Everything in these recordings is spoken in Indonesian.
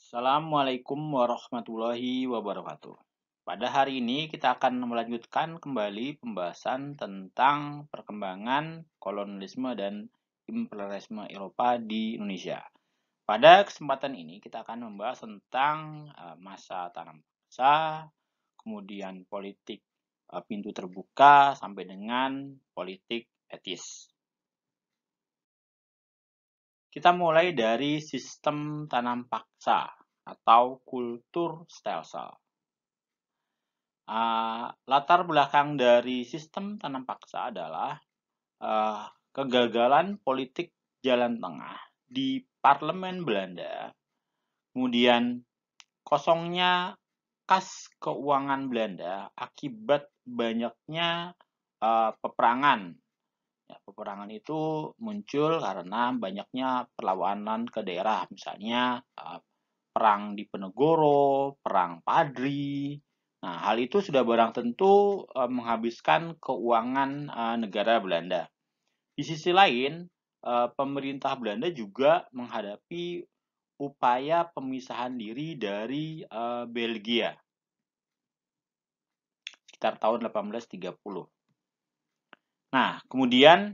Assalamualaikum warahmatullahi wabarakatuh. Pada hari ini kita akan melanjutkan kembali pembahasan tentang perkembangan kolonialisme dan imperialisme Eropa di Indonesia. Pada kesempatan ini kita akan membahas tentang masa tanam paksa, kemudian politik pintu terbuka sampai dengan politik etis. Kita mulai dari sistem tanam paksa atau kultur stelsel. Latar belakang dari sistem tanam paksa adalah kegagalan politik jalan tengah di parlemen Belanda, kemudian kosongnya kas keuangan Belanda akibat banyaknya peperangan. Ya, peperangan itu muncul karena banyaknya perlawanan ke daerah, misalnya perang di Penegoro, perang Padri. Nah, hal itu sudah barang tentu menghabiskan keuangan negara Belanda. Di sisi lain, pemerintah Belanda juga menghadapi upaya pemisahan diri dari Belgia sekitar tahun 1830. Nah, kemudian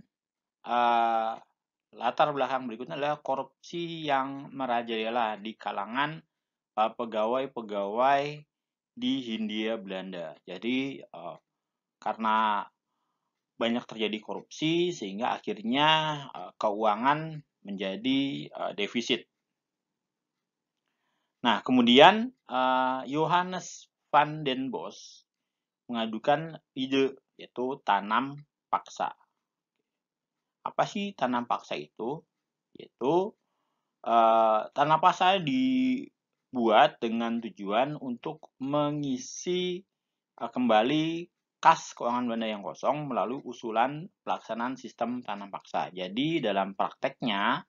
latar belakang berikutnya adalah korupsi yang merajalela di kalangan pegawai-pegawai di Hindia Belanda. Jadi karena banyak terjadi korupsi sehingga akhirnya keuangan menjadi defisit. Nah, kemudian Johannes van den Bos mengadukan ide yaitu tanam paksa. Apa sih tanam paksa itu? Yaitu tanam paksa dibuat dengan tujuan untuk mengisi kembali kas keuangan Belanda yang kosong melalui usulan pelaksanaan sistem tanam paksa. Jadi dalam prakteknya,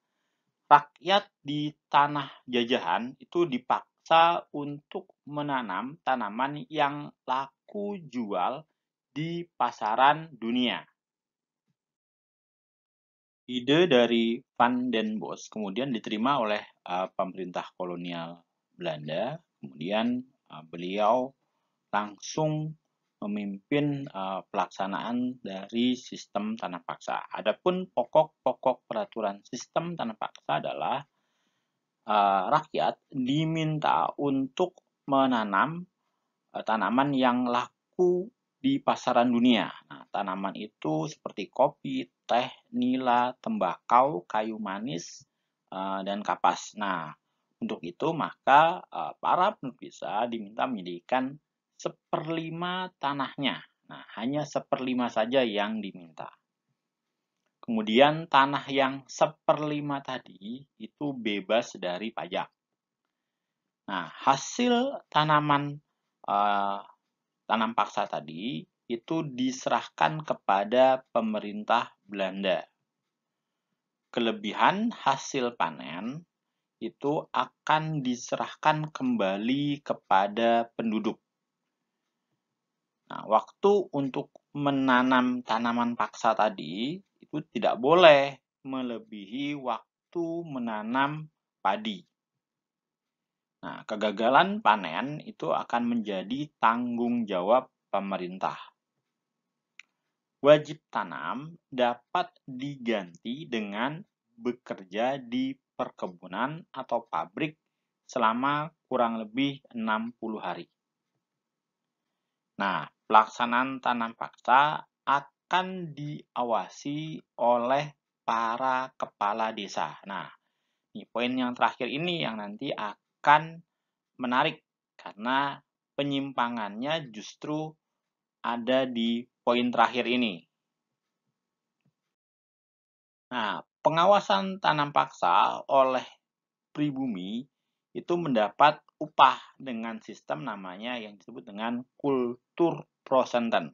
rakyat di tanah jajahan itu dipaksa untuk menanam tanaman yang laku jual di pasaran dunia. Ide dari Van den Bos kemudian diterima oleh pemerintah kolonial Belanda. Kemudian beliau langsung memimpin pelaksanaan dari sistem tanam paksa. Adapun pokok-pokok peraturan sistem tanam paksa adalah rakyat diminta untuk menanam tanaman yang laku di pasaran dunia. Nah, tanaman itu seperti kopi, teh, nila, tembakau, kayu manis, dan kapas. Nah, untuk itu maka para penduduk desa diminta menyediakan 1/5 tanahnya. Nah, hanya 1/5 saja yang diminta. Kemudian tanah yang 1/5 tadi itu bebas dari pajak. Nah, hasil tanaman tanam paksa tadi itu diserahkan kepada pemerintah Belanda. Kelebihan hasil panen itu akan diserahkan kembali kepada penduduk. Nah, waktu untuk menanam tanaman paksa tadi itu tidak boleh melebihi waktu menanam padi. Nah, kegagalan panen itu akan menjadi tanggung jawab pemerintah. Wajib tanam dapat diganti dengan bekerja di perkebunan atau pabrik selama kurang lebih 60 hari. Nah, pelaksanaan tanam paksa akan diawasi oleh para kepala desa. Nah, ini poin yang terakhir ini yang nanti akan menarik karena penyimpangannya justru ada di poin terakhir ini. Nah, pengawasan tanam paksa oleh pribumi itu mendapat upah dengan sistem namanya yang disebut dengan kultur prosenten.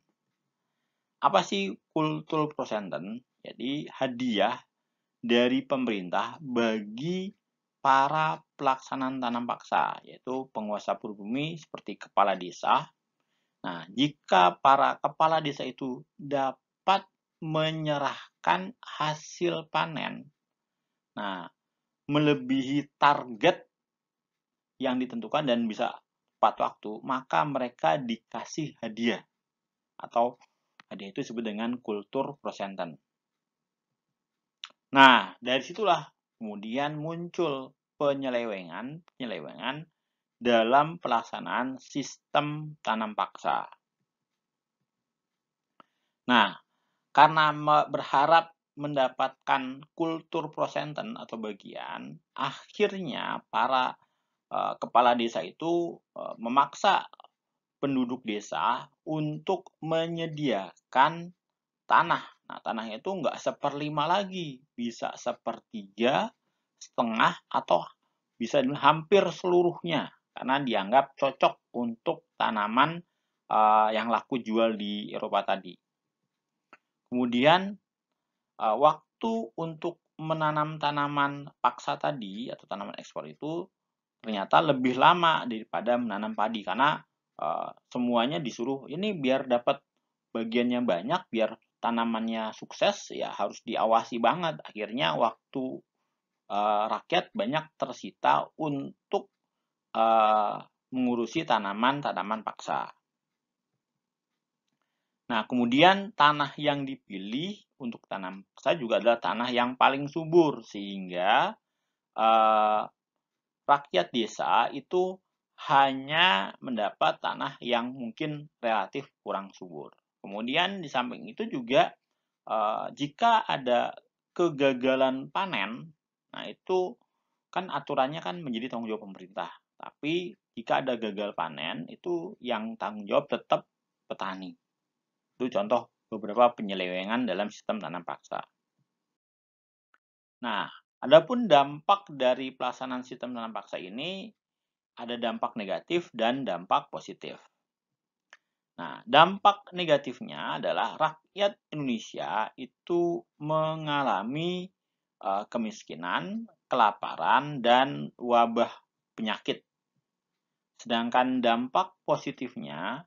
Apa sih kultur prosenten? Jadi hadiah dari pemerintah bagi para pelaksanaan tanam paksa, yaitu penguasa pribumi seperti kepala desa. Nah, jika para kepala desa itu dapat menyerahkan hasil panen, nah, melebihi target yang ditentukan dan bisa tepat waktu, maka mereka dikasih hadiah, atau hadiah itu disebut dengan kultur prosenten. Nah, dari situlah kemudian muncul penyelewengan dalam pelaksanaan sistem tanam paksa. Nah, karena berharap mendapatkan kultur prosenten atau bagian, akhirnya para kepala desa itu memaksa penduduk desa untuk menyediakan tanah. Nah, tanahnya itu nggak 1/5 lagi, bisa 1/3, setengah, atau bisa hampir seluruhnya, karena dianggap cocok untuk tanaman yang laku jual di Eropa tadi. Kemudian waktu untuk menanam tanaman paksa tadi atau tanaman ekspor itu ternyata lebih lama daripada menanam padi, karena semuanya disuruh ini biar dapat bagiannya banyak, biar tanamannya sukses, ya harus diawasi banget. Akhirnya waktu rakyat banyak tersita untuk mengurusi tanaman-tanaman paksa. Nah, kemudian tanah yang dipilih untuk tanam paksa juga adalah tanah yang paling subur, sehingga rakyat desa itu hanya mendapat tanah yang mungkin relatif kurang subur. Kemudian di samping itu juga jika ada kegagalan panen, nah itu kan aturannya kan menjadi tanggung jawab pemerintah. Tapi jika ada gagal panen, itu yang tanggung jawab tetap petani. Itu contoh beberapa penyelewengan dalam sistem tanam paksa. Nah, adapun dampak dari pelaksanaan sistem tanam paksa ini, ada dampak negatif dan dampak positif. Nah, dampak negatifnya adalah rakyat Indonesia itu mengalami kemiskinan, kelaparan, dan wabah penyakit. Sedangkan dampak positifnya,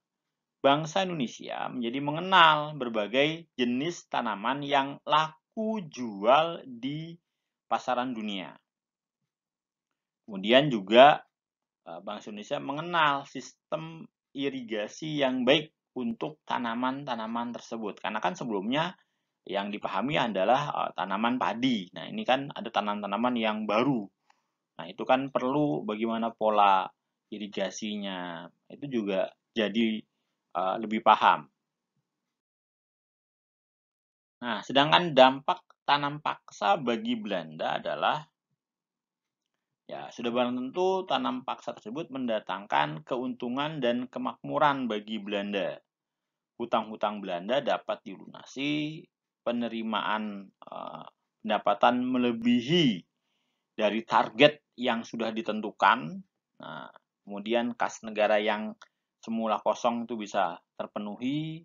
bangsa Indonesia menjadi mengenal berbagai jenis tanaman yang laku jual di pasaran dunia. Kemudian juga bangsa Indonesia mengenal sistem irigasi yang baik untuk tanaman-tanaman tersebut. Karena kan sebelumnya yang dipahami adalah tanaman padi. Nah, ini kan ada tanaman-tanaman yang baru. Nah, itu kan perlu bagaimana pola irigasinya. Itu juga jadi lebih paham. Nah, sedangkan dampak tanam paksa bagi Belanda adalah, ya sudah barang tentu tanam paksa tersebut mendatangkan keuntungan dan kemakmuran bagi Belanda. Hutang-hutang Belanda dapat dilunasi, penerimaan pendapatan melebihi dari target yang sudah ditentukan. Nah, kemudian kas negara yang semula kosong itu bisa terpenuhi.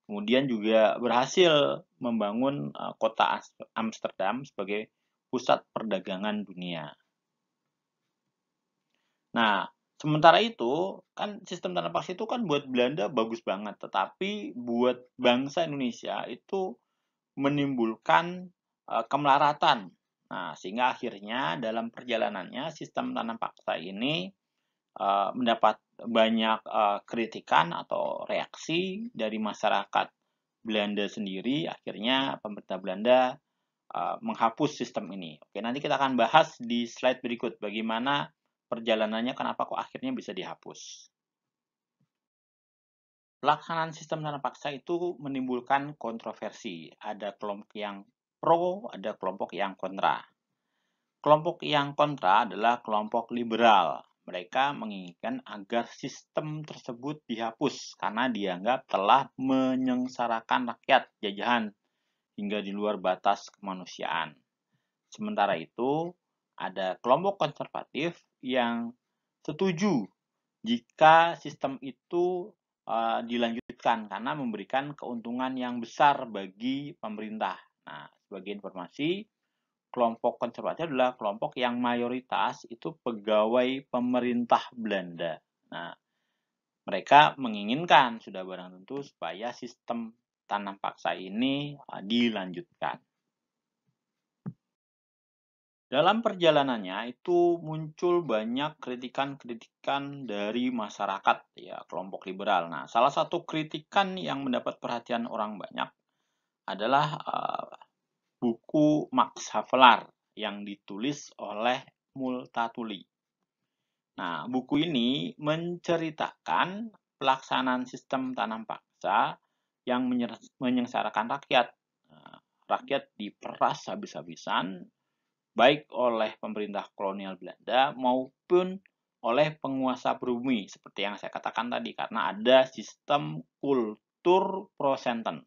Kemudian juga berhasil membangun kota Amsterdam sebagai pusat perdagangan dunia. Nah, sementara itu, kan sistem tanam paksa itu kan buat Belanda bagus banget, tetapi buat bangsa Indonesia itu menimbulkan kemelaratan. Nah, sehingga akhirnya dalam perjalanannya sistem tanam paksa ini mendapat banyak kritikan atau reaksi dari masyarakat Belanda sendiri. Akhirnya pemerintah Belanda menghapus sistem ini. Oke, nanti kita akan bahas di slide berikut bagaimana perjalanannya, kenapa kok akhirnya bisa dihapus. Pelaksanaan sistem tanam paksa itu menimbulkan kontroversi. Ada kelompok yang pro, ada kelompok yang kontra. Kelompok yang kontra adalah kelompok liberal. Mereka menginginkan agar sistem tersebut dihapus karena dianggap telah menyengsarakan rakyat jajahan hingga di luar batas kemanusiaan. Sementara itu, ada kelompok konservatif yang setuju jika sistem itu dilanjutkan karena memberikan keuntungan yang besar bagi pemerintah. Nah, sebagai informasi, kelompok konservatif adalah kelompok yang mayoritas itu pegawai pemerintah Belanda. Nah, mereka menginginkan sudah barang tentu supaya sistem tanam paksa ini dilanjutkan. Dalam perjalanannya itu muncul banyak kritikan-kritikan dari masyarakat, ya, kelompok liberal. Nah, salah satu kritikan yang mendapat perhatian orang banyak adalah buku Max Havelaar yang ditulis oleh Multatuli. Nah, buku ini menceritakan pelaksanaan sistem tanam paksa yang menyengsarakan rakyat. Rakyat diperas habis-habisan, baik oleh pemerintah kolonial Belanda maupun oleh penguasa pribumi, seperti yang saya katakan tadi, karena ada sistem kultur prosenten.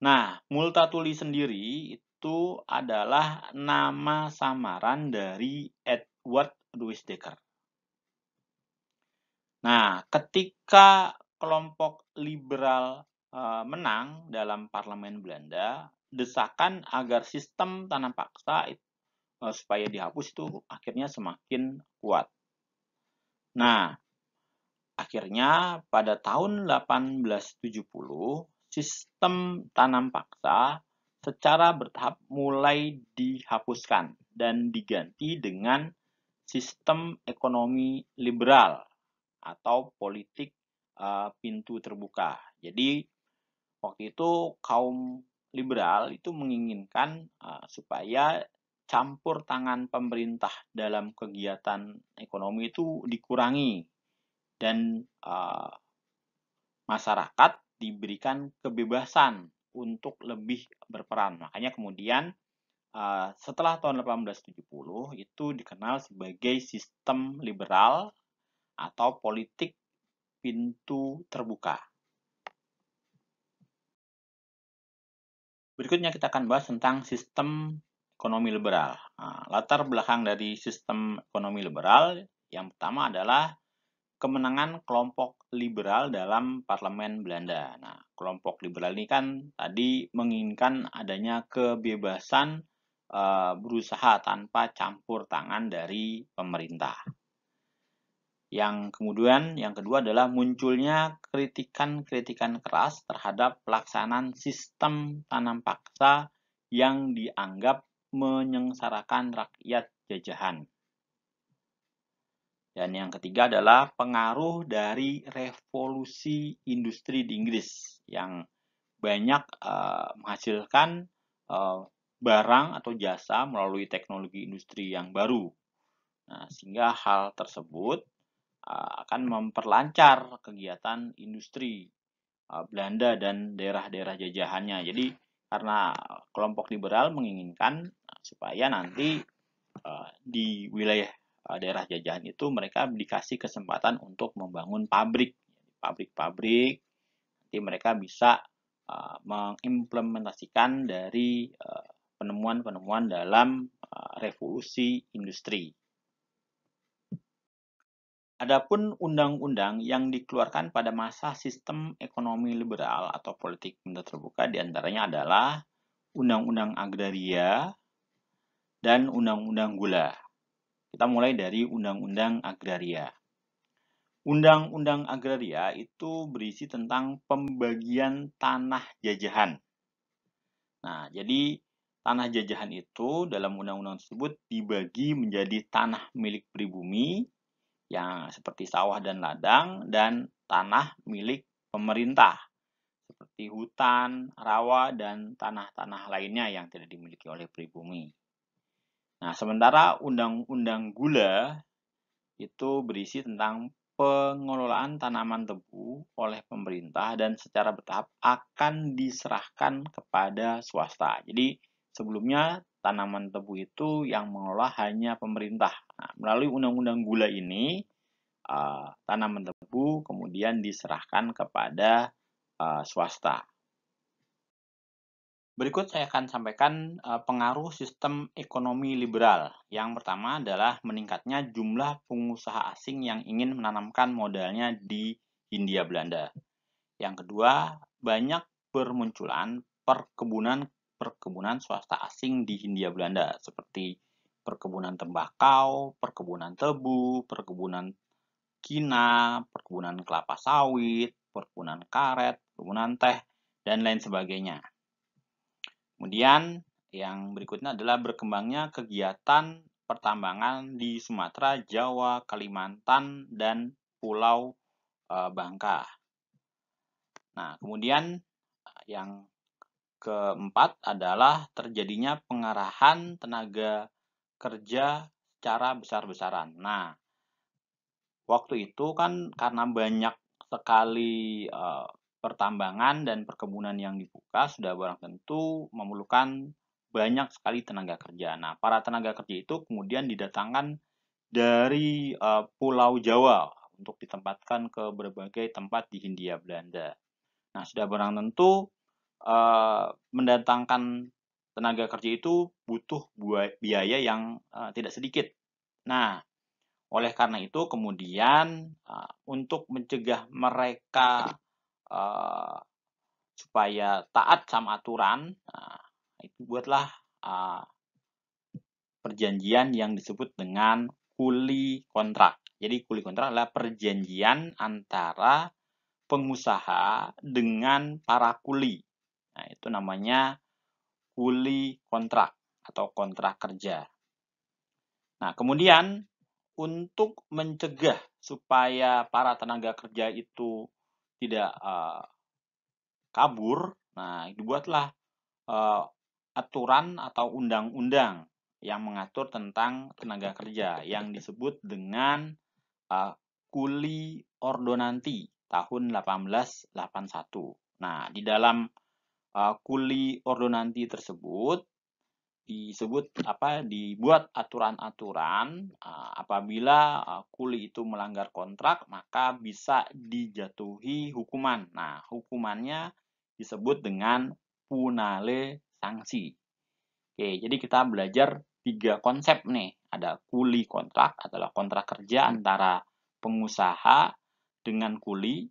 Nah, Multatuli sendiri itu adalah nama samaran dari Edward Louis Dekker. Nah, ketika kelompok liberal menang dalam parlemen Belanda, desakan agar sistem tanam paksa supaya dihapus itu akhirnya semakin kuat. Nah, akhirnya pada tahun 1870 sistem tanam paksa secara bertahap mulai dihapuskan dan diganti dengan sistem ekonomi liberal atau politik pintu terbuka. Jadi waktu itu kaum liberal itu menginginkan supaya campur tangan pemerintah dalam kegiatan ekonomi itu dikurangi dan masyarakat diberikan kebebasan untuk lebih berperan. Makanya kemudian setelah tahun 1870 itu dikenal sebagai sistem liberal atau politik pintu terbuka. Berikutnya kita akan bahas tentang sistem ekonomi liberal. Nah, latar belakang dari sistem ekonomi liberal yang pertama adalah kemenangan kelompok liberal dalam parlemen Belanda. Nah, kelompok liberal ini kan tadi menginginkan adanya kebebasan berusaha tanpa campur tangan dari pemerintah. Yang kedua adalah munculnya kritikan-kritikan keras terhadap pelaksanaan sistem tanam paksa yang dianggap menyengsarakan rakyat jajahan. Dan yang ketiga adalah pengaruh dari revolusi industri di Inggris yang banyak menghasilkan barang atau jasa melalui teknologi industri yang baru. Nah, sehingga hal tersebut akan memperlancar kegiatan industri Belanda dan daerah-daerah jajahannya. Jadi karena kelompok liberal menginginkan supaya nanti di wilayah daerah jajahan itu mereka dikasih kesempatan untuk membangun pabrik-pabrik. Nanti mereka bisa mengimplementasikan dari penemuan-penemuan dalam revolusi industri. Adapun undang-undang yang dikeluarkan pada masa sistem ekonomi liberal atau politik pintu terbuka diantaranya adalah Undang-Undang Agraria dan Undang-Undang Gula. Kita mulai dari Undang-Undang Agraria. Undang-Undang Agraria itu berisi tentang pembagian tanah jajahan. Nah, jadi tanah jajahan itu dalam undang-undang tersebut dibagi menjadi tanah milik pribumi, yang seperti sawah dan ladang, dan tanah milik pemerintah, seperti hutan, rawa, dan tanah-tanah lainnya yang tidak dimiliki oleh pribumi. Nah, sementara Undang-Undang Gula itu berisi tentang pengelolaan tanaman tebu oleh pemerintah dan secara bertahap akan diserahkan kepada swasta. Jadi, sebelumnya tanaman tebu itu yang mengelola hanya pemerintah. Nah, melalui Undang-Undang Gula ini, tanaman tebu kemudian diserahkan kepada swasta. Berikut saya akan sampaikan pengaruh sistem ekonomi liberal. Yang pertama adalah meningkatnya jumlah pengusaha asing yang ingin menanamkan modalnya di Hindia Belanda. Yang kedua, banyak bermunculan perkebunan swasta asing di Hindia Belanda seperti perkebunan tembakau, perkebunan tebu, perkebunan kina, perkebunan kelapa sawit, perkebunan karet, perkebunan teh, dan lain sebagainya. Kemudian Yang berikutnya adalah berkembangnya kegiatan pertambangan di Sumatera, Jawa, Kalimantan, dan Pulau Bangka. Nah, kemudian yang keempat adalah terjadinya pengarahan tenaga kerja secara besar-besaran. Nah, waktu itu kan karena banyak sekali pertambangan dan perkebunan yang dibuka, sudah barang tentu memerlukan banyak sekali tenaga kerja. Nah, para tenaga kerja itu kemudian didatangkan dari Pulau Jawa untuk ditempatkan ke berbagai tempat di Hindia Belanda. Nah, sudah barang tentu mendatangkan tenaga kerja itu butuh biaya yang tidak sedikit. Nah, oleh karena itu kemudian untuk mencegah mereka uh, supaya taat sama aturan, itu buatlah uh, perjanjian yang disebut dengan kuli kontrak. Jadi kuli kontrak adalah perjanjian antara pengusaha dengan para kuli. Nah, itu namanya kuli kontrak atau kontrak kerja. Nah, kemudian untuk mencegah supaya para tenaga kerja itu tidak kabur, nah dibuatlah aturan atau undang-undang yang mengatur tentang tenaga kerja yang disebut dengan Kuli Ordonansi tahun 1881. Nah, di dalam Kuli Ordonansi tersebut dibuat aturan-aturan apabila kuli itu melanggar kontrak maka bisa dijatuhi hukuman. Nah, hukumannya disebut dengan punale sanksi. Oke, jadi kita belajar 3 konsep nih. Ada kuli kontrak adalah kontrak kerja antara pengusaha dengan kuli.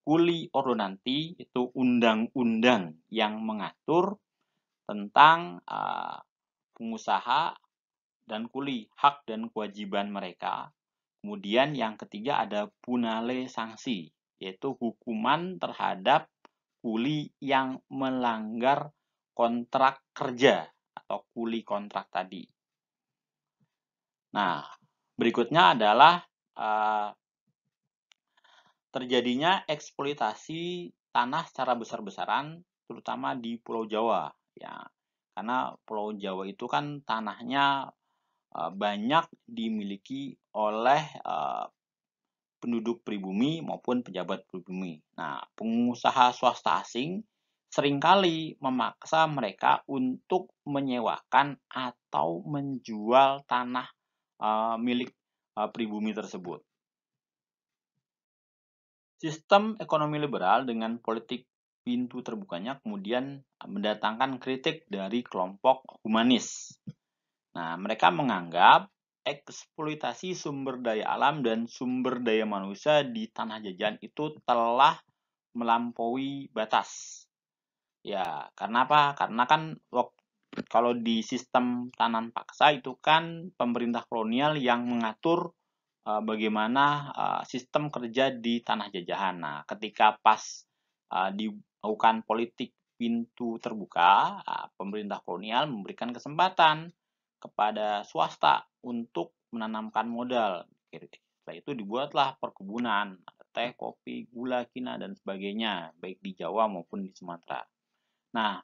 Kuli ordonansi itu undang-undang yang mengatur tentang pengusaha dan kuli, hak dan kewajiban mereka. Kemudian yang ketiga ada punale sanksi, yaitu hukuman terhadap kuli yang melanggar kontrak kerja atau kuli kontrak tadi. Nah, berikutnya adalah terjadinya eksploitasi tanah secara besar-besaran, terutama di Pulau Jawa. Ya, karena Pulau Jawa itu kan tanahnya banyak dimiliki oleh penduduk pribumi maupun pejabat pribumi. Nah, pengusaha swasta asing seringkali memaksa mereka untuk menyewakan atau menjual tanah milik pribumi tersebut. Sistem ekonomi liberal dengan politik pintu terbukanya kemudian mendatangkan kritik dari kelompok humanis. Nah, mereka menganggap eksploitasi sumber daya alam dan sumber daya manusia di tanah jajahan itu telah melampaui batas. Ya, karena apa? Karena kan kalau di sistem tanam paksa itu kan pemerintah kolonial yang mengatur bagaimana sistem kerja di tanah jajahan. Nah, ketika pas dilakukan politik pintu terbuka, pemerintah kolonial memberikan kesempatan kepada swasta untuk menanamkan modal. Setelah itu dibuatlah perkebunan, teh, kopi, gula, kina, dan sebagainya, baik di Jawa maupun di Sumatera. Nah,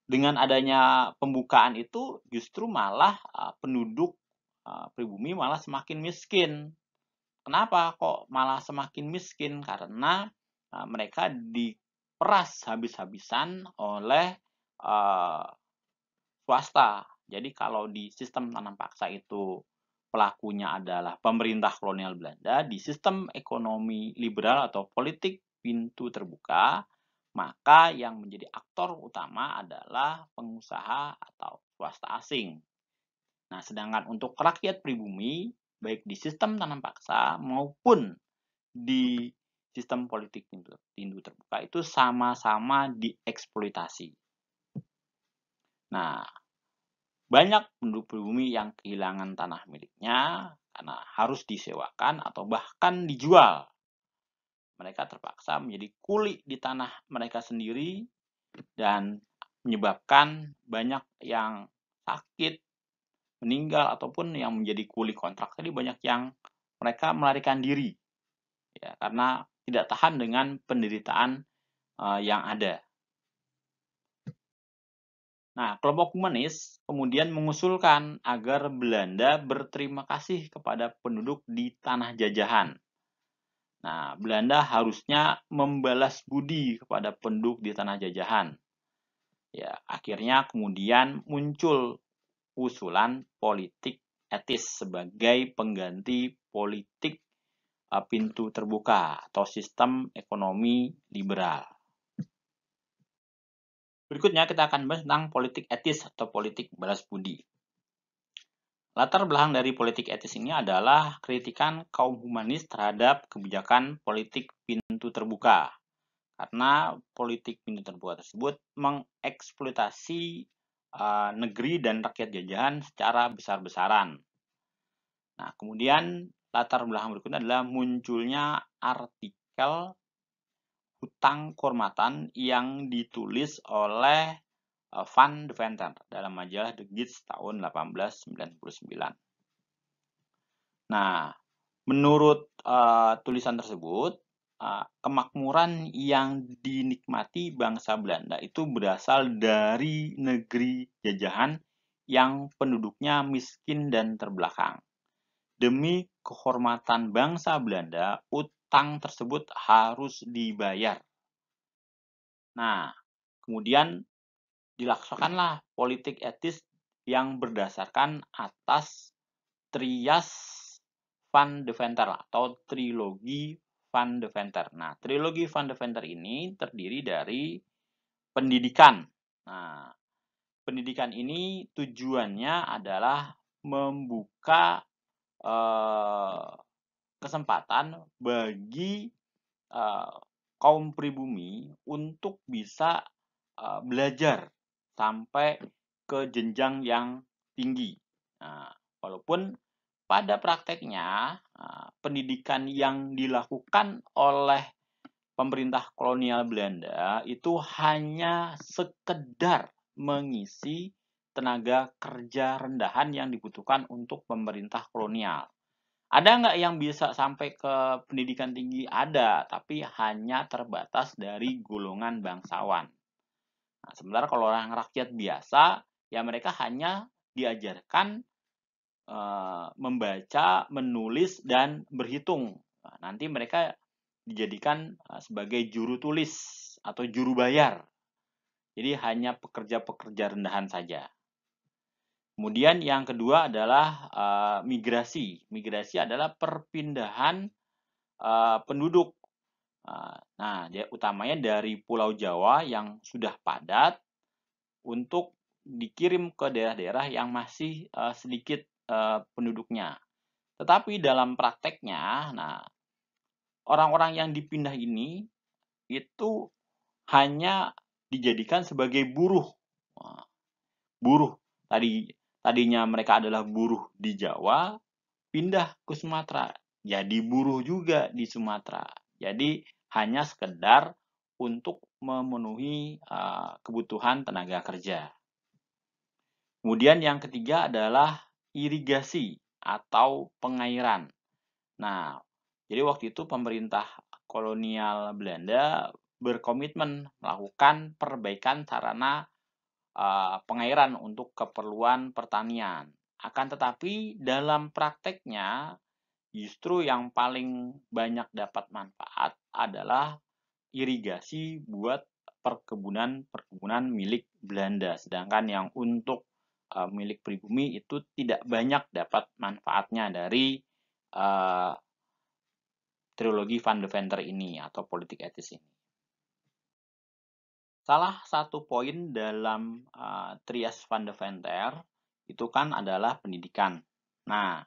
dengan adanya pembukaan itu justru malah penduduk pribumi malah semakin miskin. Kenapa kok malah semakin miskin? Karena mereka diperas habis-habisan oleh swasta. Jadi kalau di sistem tanam paksa itu pelakunya adalah pemerintah kolonial Belanda, di sistem ekonomi liberal atau politik pintu terbuka, maka yang menjadi aktor utama adalah pengusaha atau swasta asing. Nah, sedangkan untuk rakyat pribumi, baik di sistem tanam paksa maupun di sistem politik pintu terbuka itu sama-sama dieksploitasi. Nah, banyak penduduk pribumi yang kehilangan tanah miliknya karena harus disewakan atau bahkan dijual. Mereka terpaksa menjadi kuli di tanah mereka sendiri dan menyebabkan banyak yang sakit, meninggal, ataupun yang menjadi kuli kontrak tadi banyak yang mereka melarikan diri, ya, karena tidak tahan dengan penderitaan yang ada. Nah, kelompok humanis kemudian mengusulkan agar Belanda berterima kasih kepada penduduk di tanah jajahan. Nah, Belanda harusnya membalas budi kepada penduduk di tanah jajahan. Ya, akhirnya kemudian muncul usulan politik etis sebagai pengganti politik pintu terbuka atau sistem ekonomi liberal. Berikutnya kita akan bahas tentang politik etis atau politik balas budi. Latar belakang dari politik etis ini adalah kritikan kaum humanis terhadap kebijakan politik pintu terbuka. Karena politik pintu terbuka tersebut mengeksploitasi negeri dan rakyat jajahan secara besar-besaran. Nah, kemudian latar belakang berikutnya adalah munculnya artikel hutang kehormatan yang ditulis oleh Van Deventer dalam majalah The Gids tahun 1899. Nah, menurut tulisan tersebut, kemakmuran yang dinikmati bangsa Belanda itu berasal dari negeri jajahan yang penduduknya miskin dan terbelakang. Demi kehormatan bangsa Belanda, utang tersebut harus dibayar. Nah, kemudian dilaksanakanlah politik etis yang berdasarkan atas Trias Van Deventer atau trilogi Van Deventer. Nah, trilogi Van Deventer ini terdiri dari pendidikan. Nah, pendidikan ini tujuannya adalah membuka kesempatan bagi kaum pribumi untuk bisa belajar sampai ke jenjang yang tinggi. Nah, walaupun pada prakteknya pendidikan yang dilakukan oleh pemerintah kolonial Belanda itu hanya sekedar mengisi tenaga kerja rendahan yang dibutuhkan untuk pemerintah kolonial. Ada nggak yang bisa sampai ke pendidikan tinggi? Ada, tapi hanya terbatas dari golongan bangsawan. Nah, sementara kalau orang rakyat biasa, ya mereka hanya diajarkan membaca, menulis, dan berhitung. Nah, nanti mereka dijadikan sebagai juru tulis atau juru bayar. Jadi hanya pekerja-pekerja rendahan saja. Kemudian yang kedua adalah migrasi. Migrasi adalah perpindahan penduduk. Nah, utamanya dari Pulau Jawa yang sudah padat untuk dikirim ke daerah-daerah yang masih sedikit penduduknya. Tetapi dalam prakteknya, nah orang-orang yang dipindah ini itu hanya dijadikan sebagai buruh. Buruh tadinya mereka adalah buruh di Jawa, pindah ke Sumatera, jadi buruh juga di Sumatera. Jadi hanya sekedar untuk memenuhi kebutuhan tenaga kerja. Kemudian yang ketiga adalah irigasi atau pengairan. Nah, jadi waktu itu pemerintah kolonial Belanda berkomitmen melakukan perbaikan sarana pengairan untuk keperluan pertanian. Akan tetapi dalam prakteknya justru yang paling banyak dapat manfaat adalah irigasi buat perkebunan milik Belanda. Sedangkan yang untuk milik pribumi itu tidak banyak dapat manfaatnya dari trilogi Van Deventer ini atau politik etis ini. Salah satu poin dalam Trias Van Deventer itu kan adalah pendidikan. Nah,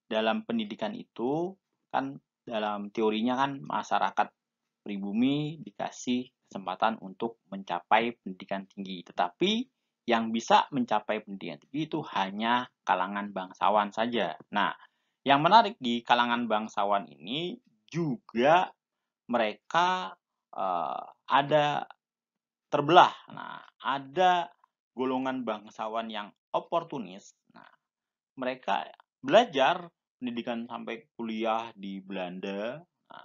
dalam pendidikan itu kan dalam teorinya kan masyarakat pribumi dikasih kesempatan untuk mencapai pendidikan tinggi. Tetapi yang bisa mencapai pendidikan tinggi itu hanya kalangan bangsawan saja. Nah, yang menarik di kalangan bangsawan ini juga mereka ada terbelah. Nah, ada golongan bangsawan yang oportunis. Nah, mereka belajar pendidikan sampai kuliah di Belanda. Nah,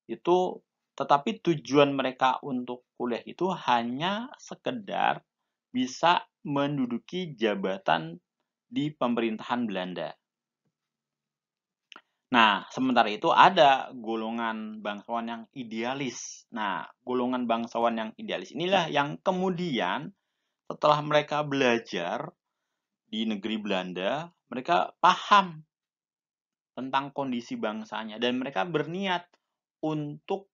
itu tetapi tujuan mereka untuk kuliah itu hanya sekedar bisa menduduki jabatan di pemerintahan Belanda. Nah, sementara itu ada golongan bangsawan yang idealis. Nah, golongan bangsawan yang idealis inilah yang kemudian setelah mereka belajar di negeri Belanda, mereka paham tentang kondisi bangsanya dan mereka berniat untuk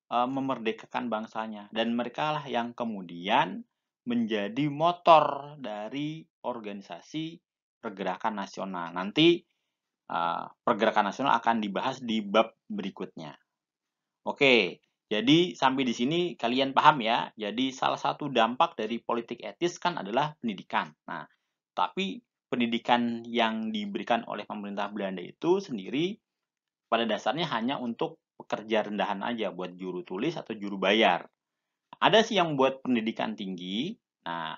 memerdekakan bangsanya dan mereka lah yang kemudian menjadi motor dari organisasi pergerakan nasional. Nanti pergerakan nasional akan dibahas di bab berikutnya. Oke, jadi sampai di sini kalian paham ya. Jadi salah satu dampak dari politik etis kan adalah pendidikan. Nah, tapi pendidikan yang diberikan oleh pemerintah Belanda itu sendiri pada dasarnya hanya untuk pekerja rendahan aja, buat juru tulis atau juru bayar. Ada sih yang buat pendidikan tinggi. Nah,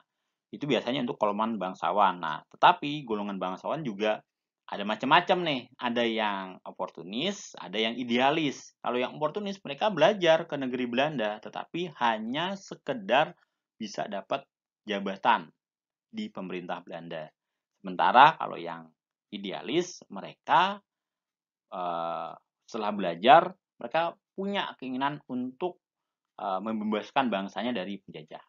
itu biasanya untuk golongan bangsawan. Nah, tetapi golongan bangsawan juga ada macam-macam nih. Ada yang oportunis, ada yang idealis. Kalau yang oportunis, mereka belajar ke negeri Belanda, tetapi hanya sekedar bisa dapat jabatan di pemerintah Belanda. Sementara kalau yang idealis, mereka setelah belajar, mereka punya keinginan untuk membebaskan bangsanya dari penjajah.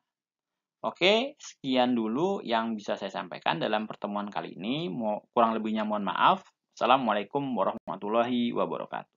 Oke, sekian dulu yang bisa saya sampaikan dalam pertemuan kali ini. Kurang lebihnya mohon maaf. Assalamualaikum warahmatullahi wabarakatuh.